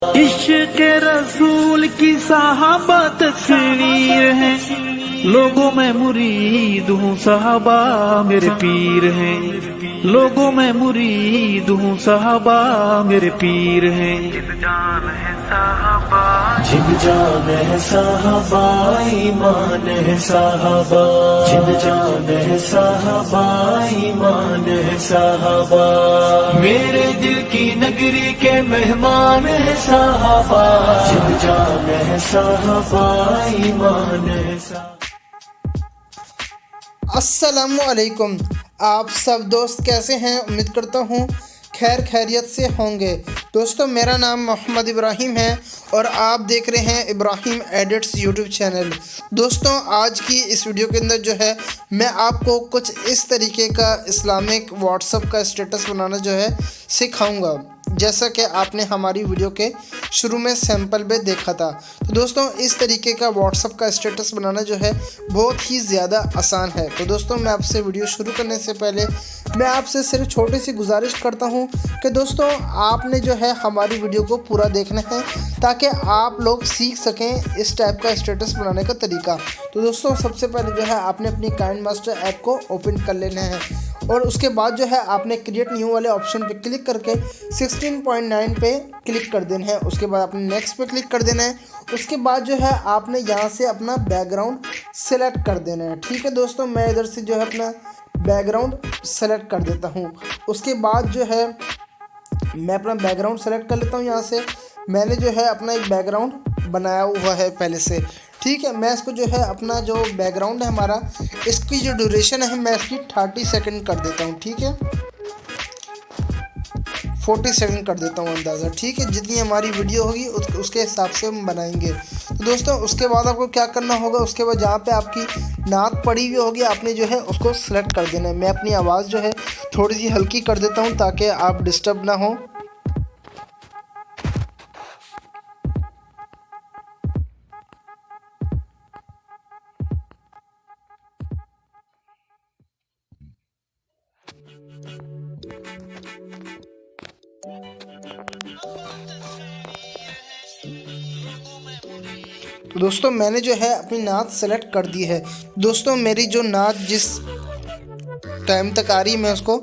इश्क़ रसूल की साहबा तस्वीर है, लोगों में मुरीद हूँ साहबा मेरे पीर हैं। लोगों में मुरीद हूँ साहबा मेरे पीर हैं। जान है साहबा, जिन जान है साहबा, ईमान है साहबा, जिन जान है साहबा, ईमान है साहबा, मेरे दिल की नगरी के मेहमान है साहबा, जिन जान है साहबा, ईमान है साहबा। अस्सलामुअलैकुम। आप सब दोस्त कैसे हैं? उम्मीद करता हूँ खैर खैरियत से होंगे। दोस्तों, मेरा नाम मोहम्मद इब्राहिम है और आप देख रहे हैं इब्राहिम एडिट्स यूट्यूब चैनल। दोस्तों, आज की इस वीडियो के अंदर जो है मैं आपको कुछ इस तरीके का इस्लामिक व्हाट्सअप का स्टेटस बनाना जो है सिखाऊंगा, जैसा कि आपने हमारी वीडियो के शुरू में सैंपल में देखा था। तो दोस्तों, इस तरीके का व्हाट्सअप का स्टेटस बनाना जो है बहुत ही ज़्यादा आसान है। तो दोस्तों, मैं आपसे वीडियो शुरू करने से पहले मैं आपसे सिर्फ छोटी सी गुजारिश करता हूं कि दोस्तों, आपने जो है हमारी वीडियो को पूरा देखना है ताकि आप लोग सीख सकें इस टाइप का स्टेटस बनाने का तरीका। तो दोस्तों, सबसे पहले जो है आपने अपनी काइंड मास्टर ऐप को ओपन कर लेना है और उसके बाद जो है आपने क्रिएट न्यू वाले ऑप्शन पे क्लिक करके 16.9 पे क्लिक कर देना है। उसके बाद आपने नेक्स्ट पे क्लिक कर देना है। उसके बाद जो है आपने यहाँ से अपना बैकग्राउंड सेलेक्ट कर देना है। ठीक है दोस्तों, मैं इधर से जो है अपना बैकग्राउंड सेलेक्ट कर देता हूँ। उसके बाद जो है मैं अपना बैकग्राउंड सेलेक्ट कर लेता हूँ। यहाँ से मैंने जो है अपना एक बैकग्राउंड बनाया हुआ है पहले से। ठीक है, मैं इसको जो है अपना जो बैकग्राउंड है हमारा, इसकी जो ड्यूरेशन है मैं इसकी 30 सेकंड कर देता हूँ। ठीक है, 40 सेकंड कर देता हूँ अंदाज़ा। ठीक है, जितनी हमारी वीडियो होगी उसके हिसाब से हम बनाएंगे। तो दोस्तों, उसके बाद आपको क्या करना होगा, उसके बाद जहाँ पे आपकी नात पड़ी हुई होगी आपने जो है उसको सेलेक्ट कर देना है। मैं अपनी आवाज़ जो है थोड़ी सी हल्की कर देता हूँ ताकि आप डिस्टर्ब ना हो। तो दोस्तों, मैंने जो है अपनी नात सेलेक्ट कर दी है। दोस्तों, मेरी जो नात जिस टाइम तक आ रही है मैं उसको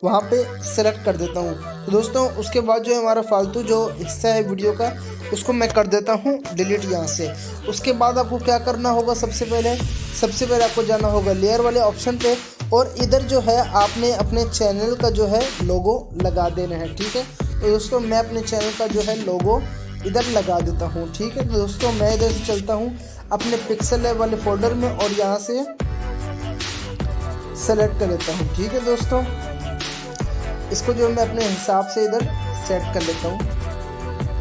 वहाँ पे सेलेक्ट कर देता हूँ। तो दोस्तों, उसके बाद जो है हमारा फालतू जो हिस्सा है वीडियो का उसको मैं कर देता हूँ डिलीट यहाँ से। उसके बाद आपको क्या करना होगा, सबसे पहले आपको जाना होगा लेयर वाले ऑप्शन पे और इधर जो है आपने अपने चैनल का जो है लोगो लगा देना है। ठीक है, तो दोस्तों मैं अपने चैनल का जो है लोगो इधर लगा देता हूँ। ठीक है, तो दोस्तों मैं इधर से चलता हूँ अपने पिक्सल वाले फोल्डर में और यहाँ से सेलेक्ट कर लेता हूँ। ठीक है दोस्तों, इसको जो मैं अपने हिसाब से इधर सेट कर लेता हूँ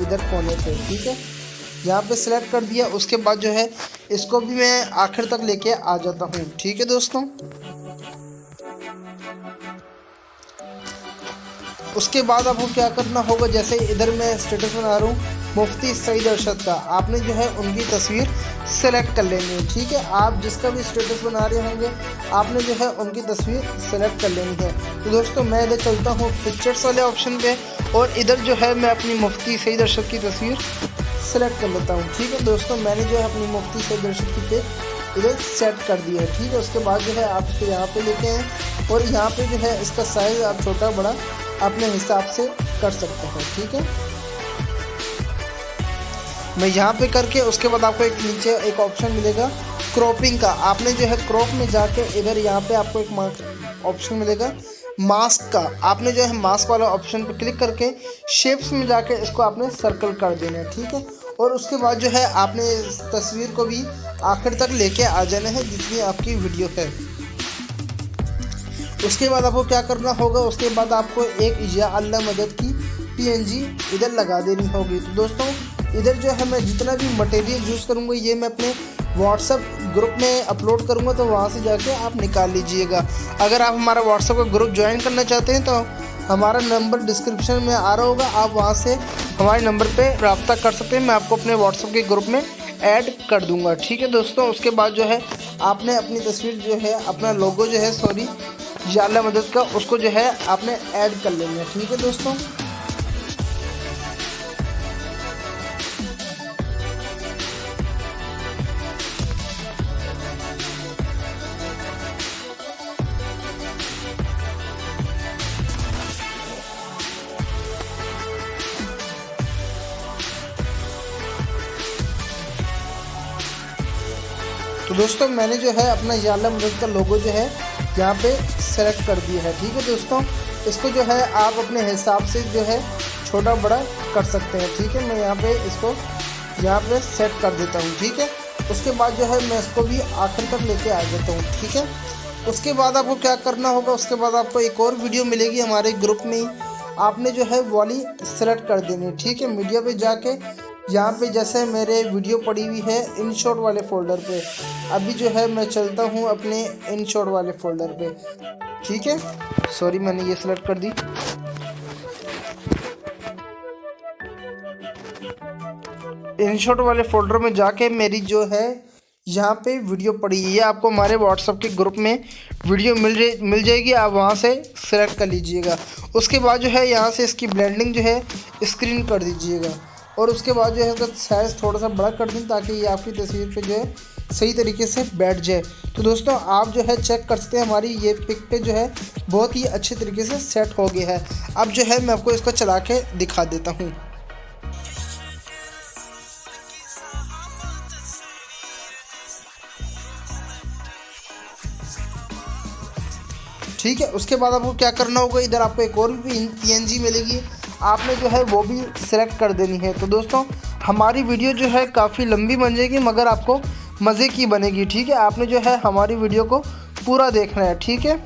इधर कोने पे। ठीक है, यहाँ पे सेलेक्ट कर दिया। उसके बाद जो है इसको भी मैं आखिर तक लेके आ जाता हूँ। ठीक है दोस्तों, उसके बाद आपको क्या करना होगा, जैसे इधर मैं स्टेटस बना रहा हूँ मुफ्ती सईद अरशद का, आपने जो है उनकी तस्वीर सेलेक्ट कर लेनी है। ठीक है, आप जिसका भी स्टेटस बना रहे होंगे आपने जो है उनकी तस्वीर सेलेक्ट कर लेनी है। तो दोस्तों, मैं इधर चलता हूँ पिक्चर्स वाले ऑप्शन पे और इधर जो है मैं अपनी मुफ्ती सईद अरशद की तस्वीर सेलेक्ट कर लेता हूँ। ठीक है दोस्तों, मैंने जो है अपनी मुफ्ती सईद अरशद की पिक इधर सेट कर दी है। ठीक है, उसके बाद जो है आप इसको यहाँ पे लेके आए और यहाँ पे जो है इसका साइज़ आप छोटा बड़ा अपने हिसाब से कर सकते हैं। ठीक है, मैं यहाँ पे करके उसके बाद आपको एक नीचे एक ऑप्शन मिलेगा क्रॉपिंग का। आपने जो है क्रॉप में जाके इधर यहाँ पे आपको एक ऑप्शन मिलेगा मास्क का। आपने जो है मास्क वाला ऑप्शन पे क्लिक करके शेप्स में जाके इसको आपने सर्कल कर देना है। ठीक है, और उसके बाद जो है आपने इस तस्वीर को भी आखिर तक लेके आ जाना है जितनी आपकी वीडियो है। उसके बाद आपको क्या करना होगा, उसके बाद आपको एक या अल्लाह मदद की PNG इधर लगा देनी होगी। तो दोस्तों, इधर जो है मैं जितना भी मटेरियल यूज़ करूँगा ये मैं अपने व्हाट्सअप ग्रुप में अपलोड करूँगा, तो वहाँ से जाके आप निकाल लीजिएगा। अगर आप हमारा व्हाट्सअप का ग्रुप ज्वाइन करना चाहते हैं तो हमारा नंबर डिस्क्रिप्शन में आ रहा होगा, आप वहाँ से हमारे नंबर पे रब्ता कर सकते हैं। मैं आपको अपने व्हाट्सअप के ग्रुप में ऐड कर दूँगा। ठीक है दोस्तों, उसके बाद जो है आपने अपनी तस्वीर जो है अपना लोगो जो है या अल्लाह मदद का उसको जो है आपने ऐड कर लेना है। ठीक है दोस्तों, दोस्तों मैंने जो है अपना या अल्लाह मदद का लोगो जो है यहाँ पे सेलेक्ट कर दिया है। ठीक है दोस्तों, इसको जो है आप अपने हिसाब से जो है छोटा बड़ा कर सकते हैं। ठीक है, मैं यहाँ पे इसको यहाँ पे सेट कर देता हूँ। ठीक है, उसके बाद जो है मैं इसको भी आखिर तक लेके आ जाता हूँ। ठीक है, उसके बाद आपको क्या करना होगा, उसके बाद आपको एक और वीडियो मिलेगी हमारे ग्रुप में ही, आपने जो है वाली सेलेक्ट कर देनी है। ठीक है, मीडिया पे जाके यहाँ पे जैसे मेरे वीडियो पड़ी हुई है InShot वाले फ़ोल्डर पे, अभी जो है मैं चलता हूँ अपने InShot वाले फ़ोल्डर पे। ठीक है, सॉरी मैंने ये सेलेक्ट कर दी। InShot वाले फ़ोल्डर में जाके मेरी जो है यहाँ पे वीडियो पड़ी है, ये आपको हमारे व्हाट्सएप के ग्रुप में वीडियो मिल जाएगी, आप वहाँ से सेलेक्ट कर लीजिएगा। उसके बाद जो है यहाँ से इसकी ब्लेंडिंग जो है स्क्रीन कर दीजिएगा और उसके बाद जो है इसका साइज़ थोड़ा सा बड़ा कर दें ताकि ये आपकी तस्वीर पे जो है सही तरीके से बैठ जाए। तो दोस्तों आप जो है चेक कर सकते हैं हमारी ये पिक पे जो है बहुत ही अच्छे तरीके से सेट हो गया है। अब जो है मैं आपको इसको चला के दिखा देता हूँ। ठीक है, उसके बाद आपको क्या करना होगा, इधर आपको एक और भी PNG मिलेगी, आपने जो है वो भी सिलेक्ट कर देनी है। तो दोस्तों हमारी वीडियो जो है काफ़ी लंबी बन जाएगी मगर आपको मज़े की बनेगी। ठीक है, आपने जो है हमारी वीडियो को पूरा देखना है। ठीक है,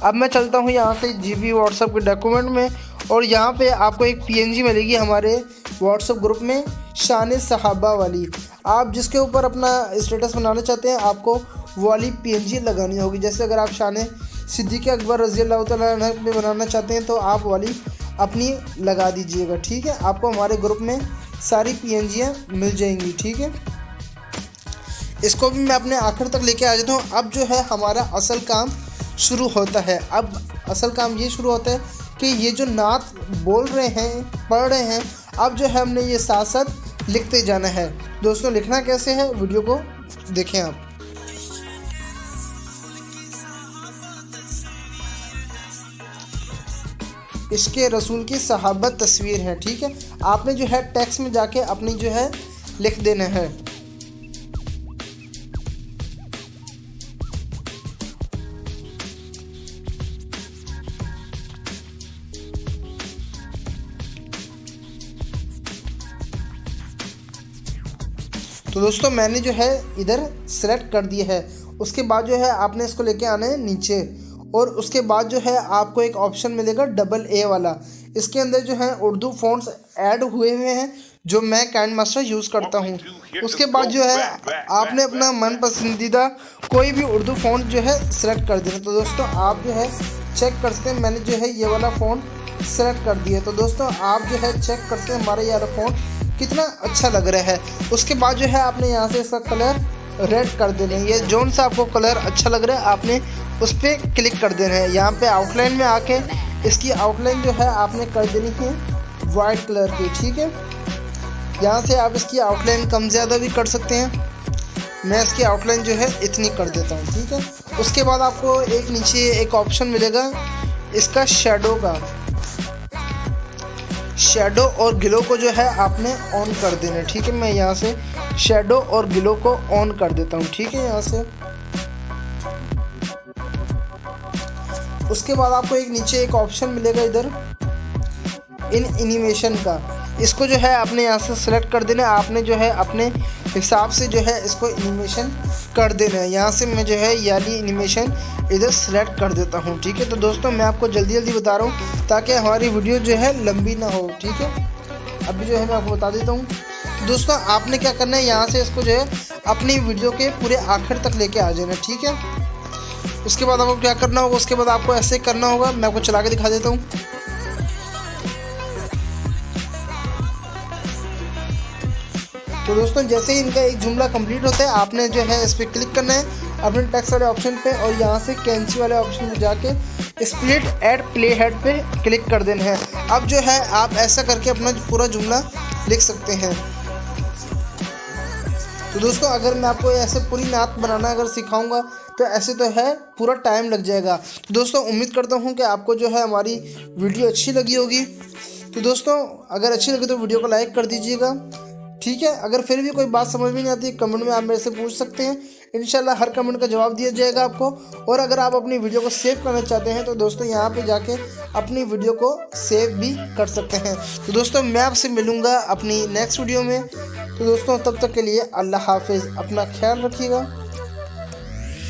अब मैं चलता हूँ यहाँ से GB व्हाट्सएप के डॉक्यूमेंट में और यहाँ पे आपको एक PNG मिलेगी हमारे व्हाट्सएप ग्रुप में, शान सहाबा वाली। आप जिसके ऊपर अपना स्टेटस बनाना चाहते हैं आपको वो वाली PNG लगानी होगी। जैसे अगर आप शान सिद्दीक़ अकबर रज़ी अल्लाह तआला अन्हु पे बनाना चाहते हैं तो आप वाली अपनी लगा दीजिएगा। ठीक है, आपको हमारे ग्रुप में सारी PNG मिल जाएंगी। ठीक है, इसको भी मैं अपने आखिर तक लेके आ जाता हूँ। अब जो है हमारा असल काम शुरू होता है। अब असल काम ये शुरू होता है कि ये जो नात बोल रहे हैं, पढ़ रहे हैं, अब जो है हमने ये साथ साथ लिखते जाना है। दोस्तों लिखना कैसे है वीडियो को देखें आप। इसके रसूल की सहाबत तस्वीर है। ठीक है, आपने जो है टेक्स्ट में जाके अपनी जो है लिख देना है। तो दोस्तों मैंने जो है इधर सेलेक्ट कर दिया है। उसके बाद जो है आपने इसको लेके आना है नीचे और उसके बाद जो है आपको एक ऑप्शन मिलेगा AA वाला। इसके अंदर जो है उर्दू फ़ॉन्ट्स ऐड हुए हैं जो मैं काइनमास्टर यूज़ करता हूँ। उसके बाद जो है आपने अपना मन पसंदीदा कोई भी उर्दू फ़ॉन्ट जो है सेलेक्ट कर देना। तो दोस्तों आप जो है चेक कर सकते हैं, मैंने जो है ये वाला फ़ॉन्ट सेलेक्ट कर दिया। तो दोस्तों आप जो है चेक करते हैं हमारा ये वाला फ़ॉन्ट कितना अच्छा लग रहा है। उसके बाद जो है आपने यहाँ से इसका कलर रेड कर देना है। ये जोन सा आपको कलर अच्छा लग रहा है आपने उस पर क्लिक कर देना है। यहाँ पे आउटलाइन में आके इसकी आउटलाइन जो है आपने कर देनी है वाइट कलर की। ठीक है, यहाँ से आप इसकी आउटलाइन कम ज़्यादा भी कर सकते हैं। मैं इसकी आउटलाइन जो है इतनी कर देता हूँ। ठीक है, उसके बाद आपको एक नीचे एक ऑप्शन मिलेगा इसका शैडो का। शैडो और ग्लो को जो है आपने ऑन कर देना है। ठीक है, मैं यहाँ से शैडो और ग्लो को ऑन कर देता हूँ। ठीक है, यहाँ से उसके बाद आपको एक नीचे एक ऑप्शन मिलेगा इधर एनिमेशन का, इसको जो है आपने यहाँ से सेलेक्ट कर देना है। आपने जो है अपने हिसाब से जो है इसको एनिमेशन कर देना है। यहाँ से मैं जो है याली एनिमेशन इधर सेलेक्ट कर देता हूँ। ठीक है, तो दोस्तों मैं आपको जल्दी जल्दी बता रहा हूँ ताकि हमारी वीडियो जो है लंबी ना हो। ठीक है, अभी जो है मैं आपको बता देता हूँ। तो दोस्तों आपने क्या करना है, यहाँ से इसको जो है अपनी वीडियो के पूरे आखिर तक लेके आ जाना। ठीक है, उसके बाद आपको क्या करना होगा, उसके बाद आपको ऐसे करना होगा। मैं आपको चला के दिखा देता हूँ। तो दोस्तों जैसे ही इनका एक जुमला कंप्लीट होता है आपने जो है इस पर क्लिक करना है अपने टेक्स्ट वाले ऑप्शन पे और यहाँ से कैंची वाले ऑप्शन में जाके स्प्लिट एट प्ले हेड पे क्लिक कर देना है। अब जो है आप ऐसा करके अपना पूरा जुमला लिख सकते हैं। तो दोस्तों अगर मैं आपको ऐसे पूरी नात बनाना अगर सिखाऊंगा तो ऐसे तो है पूरा टाइम लग जाएगा। तो दोस्तों उम्मीद करता हूँ कि आपको जो है हमारी वीडियो अच्छी लगी होगी। तो दोस्तों अगर अच्छी लगी तो वीडियो को लाइक कर दीजिएगा, ठीक है। अगर फिर भी कोई बात समझ में नहीं आती कमेंट में आप मेरे से पूछ सकते हैं, इंशाल्लाह हर कमेंट का जवाब दिया जाएगा आपको। और अगर आप अपनी वीडियो को सेव करना चाहते हैं तो दोस्तों यहाँ पे जाके अपनी वीडियो को सेव भी कर सकते हैं। तो दोस्तों मैं आपसे मिलूँगा अपनी नेक्स्ट वीडियो में। तो दोस्तों तब तक के लिए अल्लाह हाफिज़, अपना ख्याल रखिएगा।